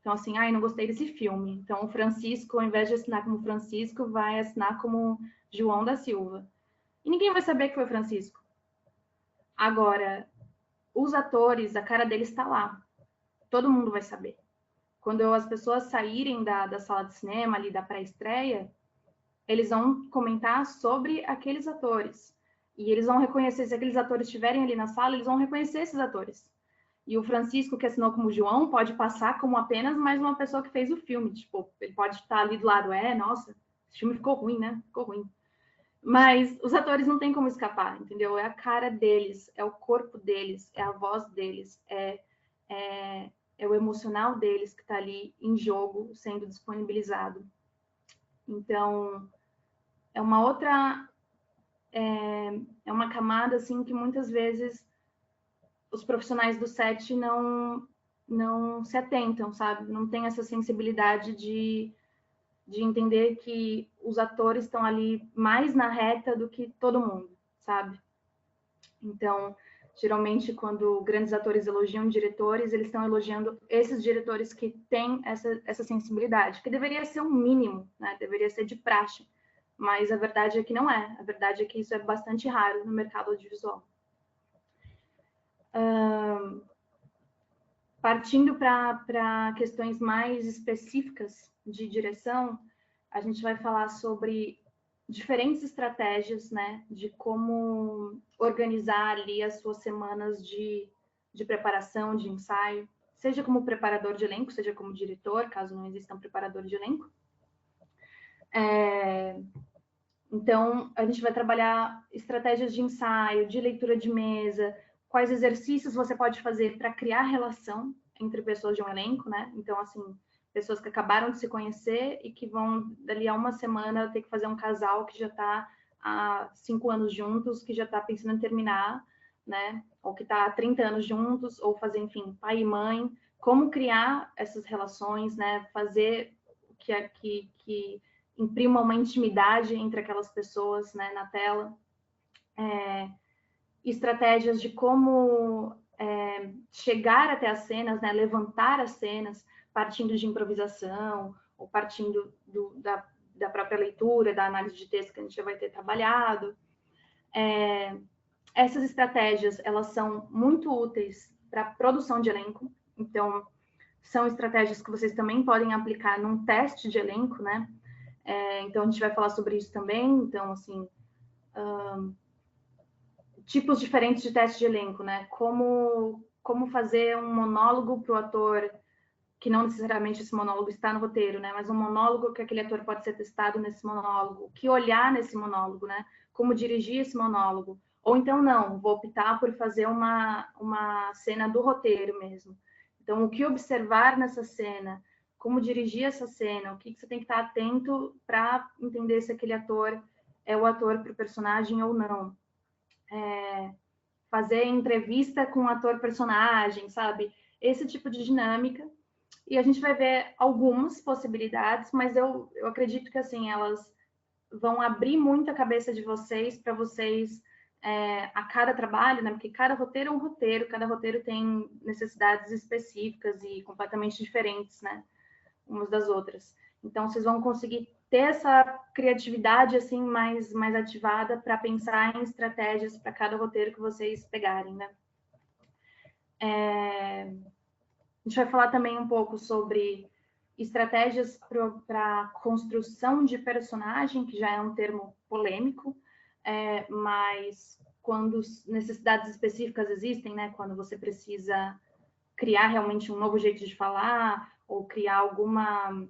Então, assim, não gostei desse filme. Então, o Francisco, ao invés de assinar como Francisco, vai assinar como João da Silva. E ninguém vai saber que foi o Francisco. Agora, os atores, a cara deles está lá. Todo mundo vai saber. Quando as pessoas saírem da sala de cinema, ali da pré-estreia, eles vão comentar sobre aqueles atores. E eles vão reconhecer, se aqueles atores estiverem ali na sala, eles vão reconhecer esses atores. E o Francisco, que assinou como João, pode passar como apenas mais uma pessoa que fez o filme. Tipo, ele pode estar ali do lado, nossa, esse filme ficou ruim, né? Ficou ruim. Mas os atores não têm como escapar, entendeu? É a cara deles, é o corpo deles, é a voz deles, é o emocional deles que está ali em jogo, sendo disponibilizado. Então, é uma outra... É uma camada, assim, que muitas vezes os profissionais do set não se atentam, sabe? Não tem essa sensibilidade de entender que os atores estão ali mais na reta do que todo mundo, sabe? Então, geralmente, quando grandes atores elogiam diretores, eles estão elogiando esses diretores que têm essa sensibilidade, que deveria ser um mínimo, né? Deveria ser de praxe. Mas a verdade é que não é. A verdade é que isso é bastante raro no mercado audiovisual. Partindo para questões mais específicas de direção, a gente vai falar sobre diferentes estratégias, né, de como organizar ali as suas semanas de preparação, de ensaio, seja como preparador de elenco, seja como diretor, caso não exista um preparador de elenco. Então, a gente vai trabalhar estratégias de ensaio, de leitura de mesa, quais exercícios você pode fazer para criar relação entre pessoas de um elenco, né? Então, assim, pessoas que acabaram de se conhecer e que vão, dali a uma semana, ter que fazer um casal que já está há 5 anos juntos, que já está pensando em terminar, né? Ou que está há 30 anos juntos, ou fazer, enfim, pai e mãe. Como criar essas relações, né? Fazer que imprima uma intimidade entre aquelas pessoas, né, na tela. Estratégias de como chegar até as cenas, né, levantar as cenas, partindo de improvisação, ou partindo da própria leitura, da análise de texto que a gente já vai ter trabalhado. Essas estratégias, elas são muito úteis para a produção de elenco, então, são estratégias que vocês também podem aplicar num teste de elenco, né? Então, a gente vai falar sobre isso também. Então, assim, tipos diferentes de teste de elenco, né? Como fazer um monólogo para o ator, que não necessariamente esse monólogo está no roteiro, né? Mas um monólogo que aquele ator pode ser testado nesse monólogo. Que olhar nesse monólogo, né? Como dirigir esse monólogo. Ou então, não, vou optar por fazer uma cena do roteiro mesmo. Então, o que observar nessa cena? Como dirigir essa cena? O que você tem que estar atento para entender se aquele ator é o ator para o personagem ou não. Fazer entrevista com o ator-personagem, sabe? Esse tipo de dinâmica. E a gente vai ver algumas possibilidades, mas eu acredito que, assim, elas vão abrir muito a cabeça de vocês, para vocês, a cada trabalho, né? Porque cada roteiro é um roteiro, cada roteiro tem necessidades específicas e completamente diferentes, né? Umas das outras. Então, vocês vão conseguir ter essa criatividade, assim, mais ativada para pensar em estratégias para cada roteiro que vocês pegarem, né? A gente vai falar também um pouco sobre estratégias para construção de personagem, que já é um termo polêmico, mas quando necessidades específicas existem, né? Quando você precisa criar realmente um novo jeito de falar, ou criar alguma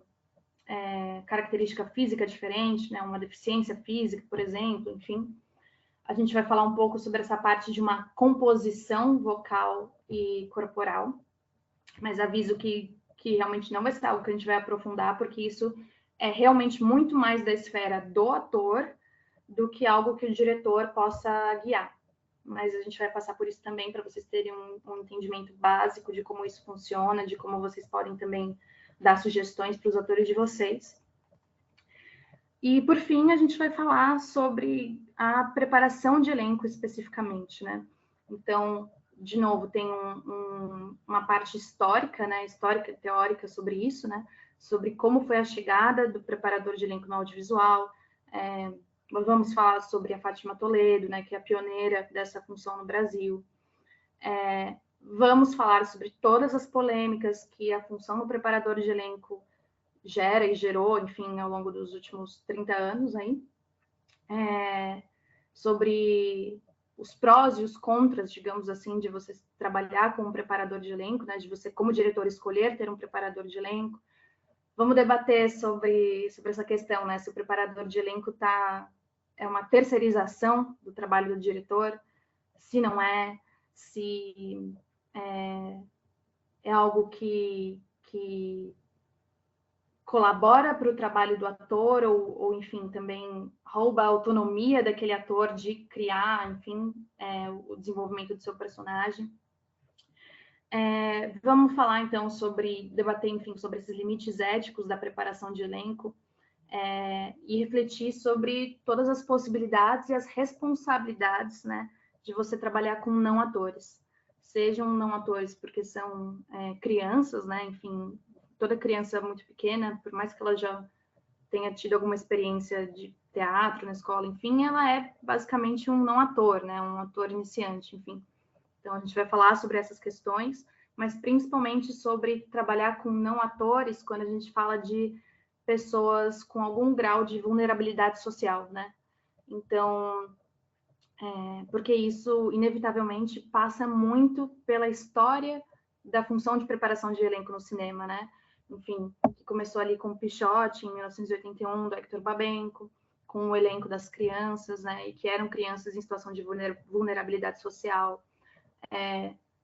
característica física diferente, né? Uma deficiência física, por exemplo, enfim. A gente vai falar um pouco sobre essa parte de uma composição vocal e corporal, mas aviso que realmente não vai ser algo que a gente vai aprofundar, porque isso é realmente muito mais da esfera do ator do que algo que o diretor possa guiar. Mas a gente vai passar por isso também para vocês terem um entendimento básico de como isso funciona, de como vocês podem também dar sugestões para os atores de vocês. E, por fim, a gente vai falar sobre a preparação de elenco especificamente, né? Então, de novo, tem uma parte histórica, né? Histórica, teórica sobre isso, né? Sobre como foi a chegada do preparador de elenco no audiovisual. Vamos falar sobre a Fátima Toledo, né? Que é a pioneira dessa função no Brasil. Vamos falar sobre todas as polêmicas que a função do preparador de elenco gera e gerou, enfim, ao longo dos últimos 30 anos aí, sobre os prós e os contras, digamos assim, de você trabalhar com um preparador de elenco, né, de você, como diretor, escolher ter um preparador de elenco. Vamos debater sobre essa questão, né, se o preparador de elenco é uma terceirização do trabalho do diretor, se não é, se é algo que colabora para o trabalho do ator ou, enfim, também rouba a autonomia daquele ator de criar, enfim, o desenvolvimento do seu personagem. Vamos falar, então, debater, enfim, sobre esses limites éticos da preparação de elenco e refletir sobre todas as possibilidades e as responsabilidades, né, de você trabalhar com não atores. Sejam não atores porque são crianças, né, enfim, toda criança muito pequena, por mais que ela já tenha tido alguma experiência de teatro na escola, enfim, ela é basicamente um não ator, né? Um ator iniciante, enfim. Então, a gente vai falar sobre essas questões, mas principalmente sobre trabalhar com não atores quando a gente fala de pessoas com algum grau de vulnerabilidade social, né? Então, porque isso, inevitavelmente, passa muito pela história da função de preparação de elenco no cinema, né? Enfim, que começou ali com o Pichote, em 1981, do Hector Babenco, com o elenco das crianças, né? E que eram crianças em situação de vulnerabilidade social.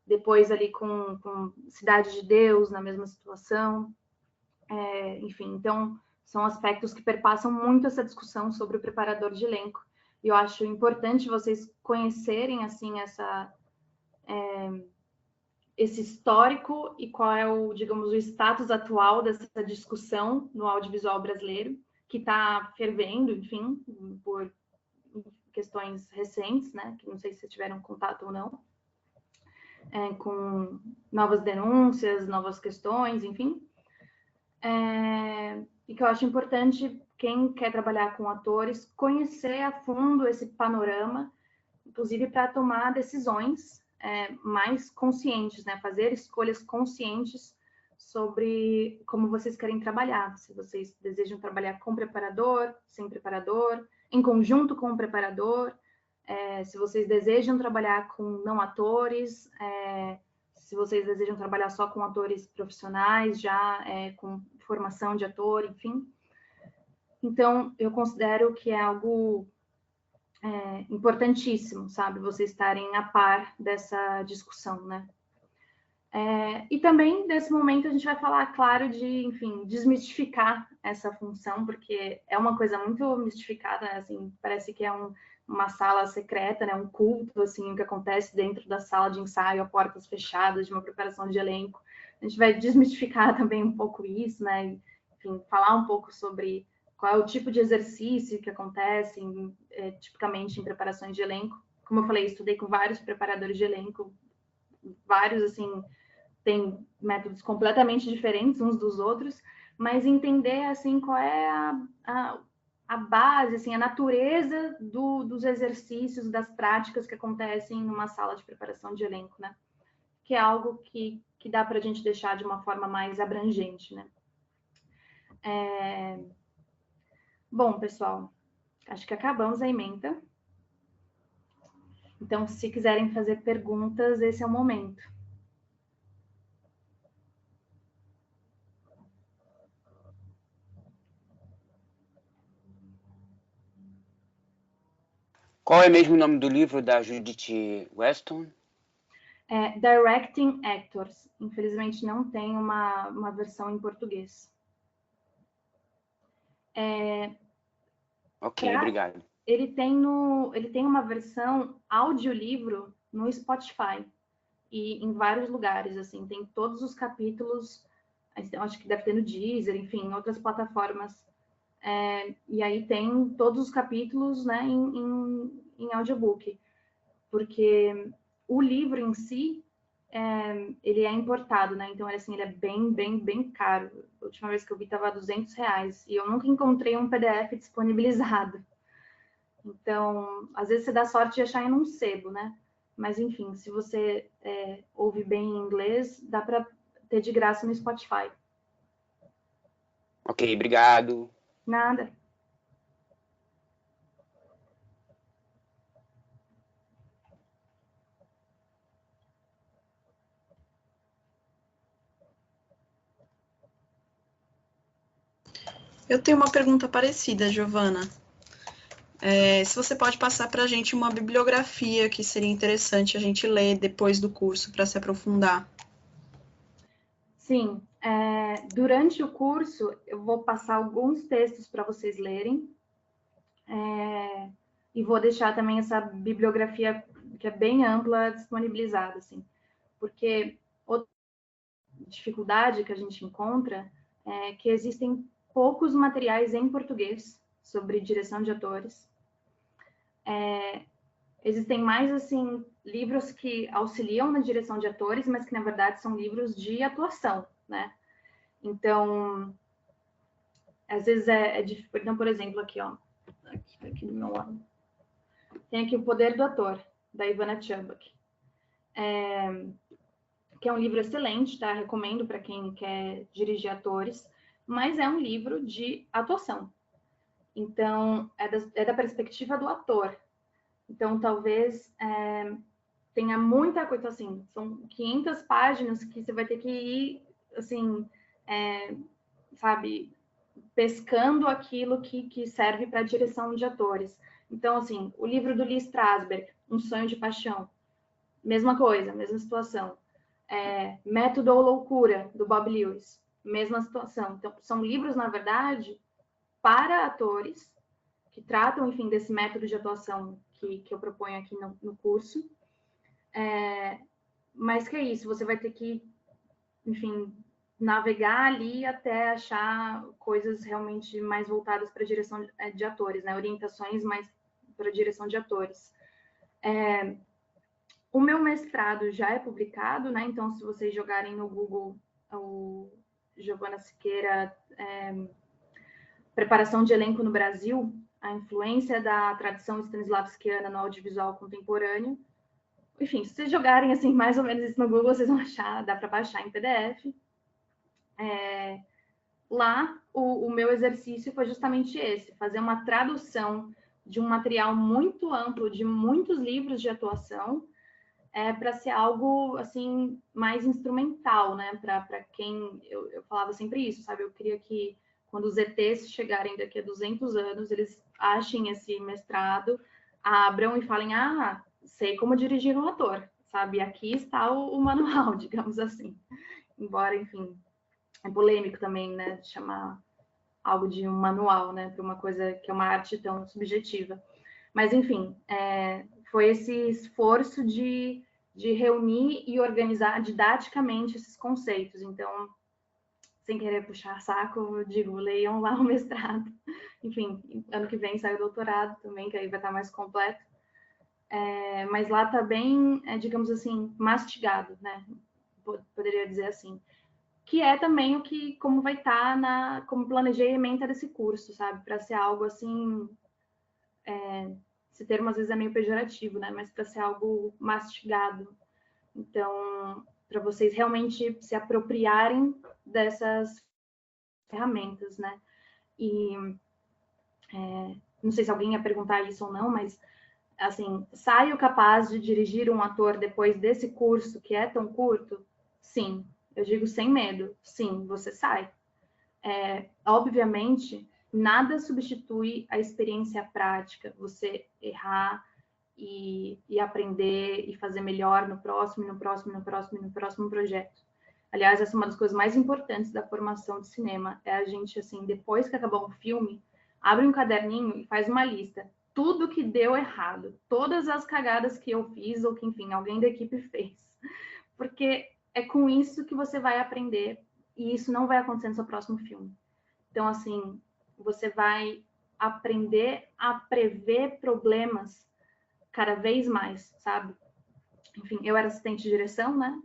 Depois ali com Cidade de Deus, na mesma situação. Enfim, então, são aspectos que perpassam muito essa discussão sobre o preparador de elenco. E eu acho importante vocês conhecerem, assim, esse histórico e qual é o, digamos, o status atual dessa discussão no audiovisual brasileiro, que está fervendo, enfim, por questões recentes, né, que não sei se tiveram contato ou não, com novas denúncias, novas questões, enfim. E que eu acho importante, quem quer trabalhar com atores, conhecer a fundo esse panorama, inclusive para tomar decisões mais conscientes, né? Fazer escolhas conscientes sobre como vocês querem trabalhar. Se vocês desejam trabalhar com preparador, sem preparador, em conjunto com o preparador, se vocês desejam trabalhar com não atores, se vocês desejam trabalhar só com atores profissionais, já com formação de ator, enfim. Então, eu considero que é algo importantíssimo, sabe? Vocês estarem a par dessa discussão, né? E também, nesse momento, a gente vai falar, claro, de, enfim, desmistificar essa função, porque é uma coisa muito mistificada, né? Assim, parece que é uma sala secreta, né? Um culto, assim, o que acontece dentro da sala de ensaio, a portas fechadas, de uma preparação de elenco. A gente vai desmistificar também um pouco isso, né? Enfim, falar um pouco sobre qual é o tipo de exercício que acontece tipicamente em preparações de elenco. Como eu falei, estudei com vários preparadores de elenco, vários, assim, têm métodos completamente diferentes uns dos outros, mas entender, assim, qual é a base, assim, a natureza dos exercícios, das práticas que acontecem numa sala de preparação de elenco, né? Que é algo que dá para a gente deixar de uma forma mais abrangente, né? Bom, pessoal, acho que acabamos a ementa. Então, se quiserem fazer perguntas, esse é o momento. Qual é mesmo o nome do livro da Judith Weston? Directing Actors. Infelizmente, não tem uma versão em português. Ok, obrigado. Ele tem uma versão audiolivro no Spotify e em vários lugares, assim, tem todos os capítulos, acho que deve ter no Deezer, enfim, em outras plataformas. E aí tem todos os capítulos, né, em audiobook, porque o livro em si, ele é importado, né, então assim, ele é bem caro. A última vez que eu vi estava R$ 200, e eu nunca encontrei um PDF disponibilizado. Então, às vezes você dá sorte de achar em um sebo, né? Mas, enfim, se você ouve bem em inglês, dá para ter de graça no Spotify. Ok, obrigado. Nada. Eu tenho uma pergunta parecida, Giovana. Se você pode passar para a gente uma bibliografia que seria interessante a gente ler depois do curso para se aprofundar. Sim, durante o curso eu vou passar alguns textos para vocês lerem, e vou deixar também essa bibliografia que é bem ampla disponibilizada, assim, porque outra dificuldade que a gente encontra é que existem poucos materiais em português sobre direção de atores. Existem mais, assim, livros que auxiliam na direção de atores, mas que, na verdade, são livros de atuação, né? Então, às vezes é difícil. Então, por exemplo, aqui, ó, aqui do meu lado. Tem aqui O Poder do Ator, da Ivana Chubbuck, que é um livro excelente, tá? Recomendo para quem quer dirigir atores, mas é um livro de atuação. Então, é da perspectiva do ator. Então, talvez tenha muita coisa, assim, são 500 páginas que você vai ter que ir, assim, sabe, pescando aquilo que serve para a direção de atores. Então, assim, o livro do Lee Strasberg, Um Sonho de Paixão, mesma coisa, mesma situação. Método ou Loucura, do Bob Lewis, mesma situação. Então, são livros, na verdade, para atores, que tratam, enfim, desse método de atuação que eu proponho aqui no curso. Mas que é isso, você vai ter que, enfim, navegar ali até achar coisas realmente mais voltadas para a direção de atores, né? Orientações mais para a direção de atores. O meu mestrado já é publicado, né? Então, se vocês jogarem no Google o Giovana Siqueira, Preparação de Elenco no Brasil, a influência da tradição stanislavskiana no audiovisual contemporâneo. Enfim, se vocês jogarem assim mais ou menos isso no Google, vocês vão achar, dá para baixar em PDF. Lá, o meu exercício foi justamente esse, fazer uma tradução de um material muito amplo, de muitos livros de atuação, para ser algo, assim, mais instrumental, né? Para quem... Eu falava sempre isso, sabe? Eu queria que, quando os ETs chegarem daqui a 200 anos, eles achem esse mestrado, abram e falem, sei como dirigir um ator, sabe? Aqui está o manual, digamos assim. Embora, enfim, é polêmico também, né? De chamar algo de um manual, né? Para uma coisa que é uma arte tão subjetiva. Mas, enfim, foi esse esforço de reunir e organizar didaticamente esses conceitos. Então, sem querer puxar saco, eu digo, leiam lá o mestrado. Enfim, ano que vem sai o doutorado também, que aí vai estar mais completo. Mas lá está bem, digamos assim, mastigado, né? Poderia dizer assim. Que é também como vai estar como planejamento desse curso, sabe? Para ser algo assim, esse termo às vezes é meio pejorativo, né? Mas para ser algo mastigado. Então, para vocês realmente se apropriarem dessas ferramentas, né? E não sei se alguém ia perguntar isso ou não, mas assim, saio capaz de dirigir um ator depois desse curso que é tão curto? Sim, eu digo sem medo. Sim, você sai. Obviamente, nada substitui a experiência prática, você errar e aprender e fazer melhor no próximo projeto. Aliás, essa é uma das coisas mais importantes da formação de cinema. É a gente, assim, depois que acabar um filme, abre um caderninho e faz uma lista. Tudo que deu errado, todas as cagadas que eu fiz ou que, enfim, alguém da equipe fez. Porque é com isso que você vai aprender e isso não vai acontecer no seu próximo filme. Então, assim, você vai aprender a prever problemas cada vez mais, sabe? Enfim, eu era assistente de direção, né?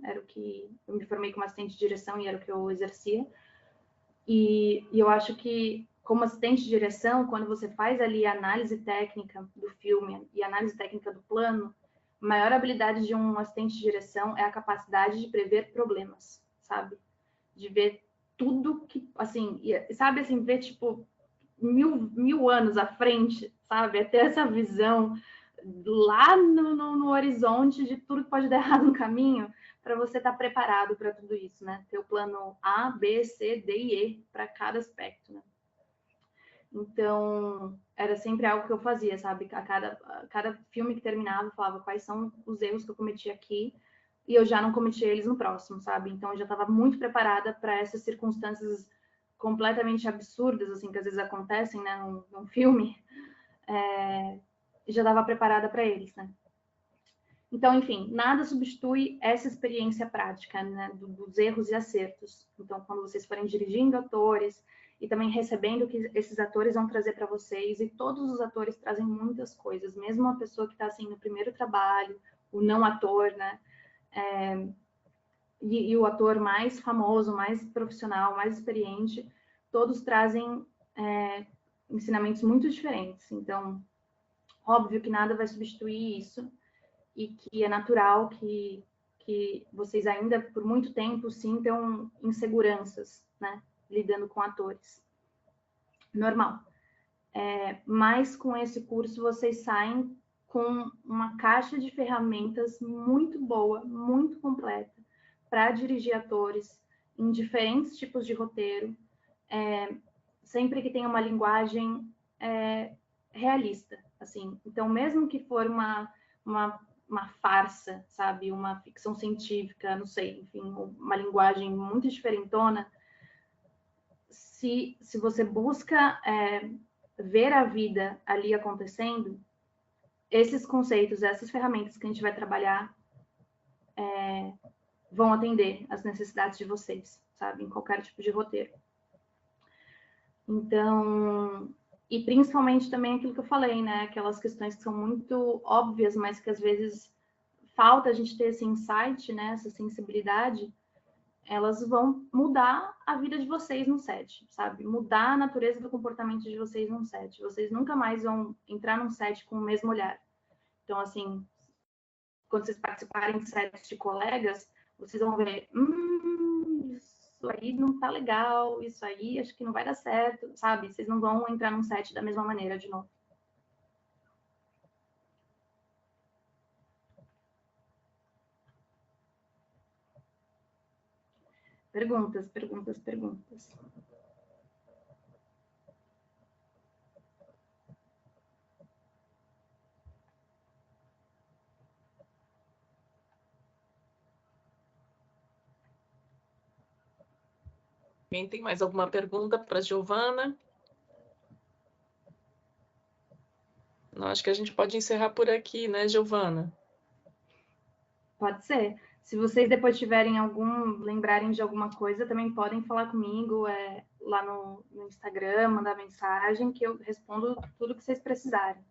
Eu me formei como assistente de direção e era o que eu exercia. E eu acho que, como assistente de direção, quando você faz ali a análise técnica do filme e a análise técnica do plano, a maior habilidade de um assistente de direção é a capacidade de prever problemas, sabe? De ver tudo que, assim, sabe, assim, ver, tipo, mil anos à frente, sabe? É ter essa visão lá no horizonte de tudo que pode dar errado no caminho, para você estar preparado para tudo isso, né? Ter o plano A, B, C, D e E para cada aspecto, né? Então, era sempre algo que eu fazia, sabe? A cada filme que terminava, eu falava quais são os erros que eu cometi aqui e eu já não cometia eles no próximo, sabe? Então, eu já estava muito preparada para essas circunstâncias completamente absurdas, assim, que às vezes acontecem, né, num filme, já estava preparada para eles, né? Então, enfim, nada substitui essa experiência prática, né, dos erros e acertos. Então, quando vocês forem dirigindo atores e também recebendo o que esses atores vão trazer para vocês, e todos os atores trazem muitas coisas, mesmo uma pessoa que está assim no primeiro trabalho, o não ator, né? E o ator mais famoso, mais profissional, mais experiente, todos trazem ensinamentos muito diferentes. Então, óbvio que nada vai substituir isso, e que é natural que vocês ainda, por muito tempo, sintam inseguranças, né? Lidando com atores. Normal. Mas com esse curso, vocês saem com uma caixa de ferramentas muito boa, muito completa, para dirigir atores em diferentes tipos de roteiro, sempre que tenha uma linguagem realista, assim. Então, mesmo que for uma farsa, sabe? Uma ficção científica, não sei, enfim, uma linguagem muito diferentona, se você busca ver a vida ali acontecendo, esses conceitos, essas ferramentas que a gente vai trabalhar vão atender às necessidades de vocês, sabe? Em qualquer tipo de roteiro. Então, e principalmente também aquilo que eu falei, né? Aquelas questões que são muito óbvias, mas que às vezes falta a gente ter esse insight, né? Essa sensibilidade, elas vão mudar a vida de vocês no set, sabe? Mudar a natureza do comportamento de vocês no set. Vocês nunca mais vão entrar num set com o mesmo olhar. Então, assim, quando vocês participarem de sets de colegas, vocês vão ver, isso aí não tá legal, isso aí acho que não vai dar certo, sabe? Vocês não vão entrar num set da mesma maneira de novo. Perguntas. Quem tem mais alguma pergunta para a Giovana? Não, acho que a gente pode encerrar por aqui, né, Giovana? Pode ser. Se vocês depois tiverem lembrarem de alguma coisa, também podem falar comigo lá no Instagram, mandar mensagem, que eu respondo tudo que vocês precisarem.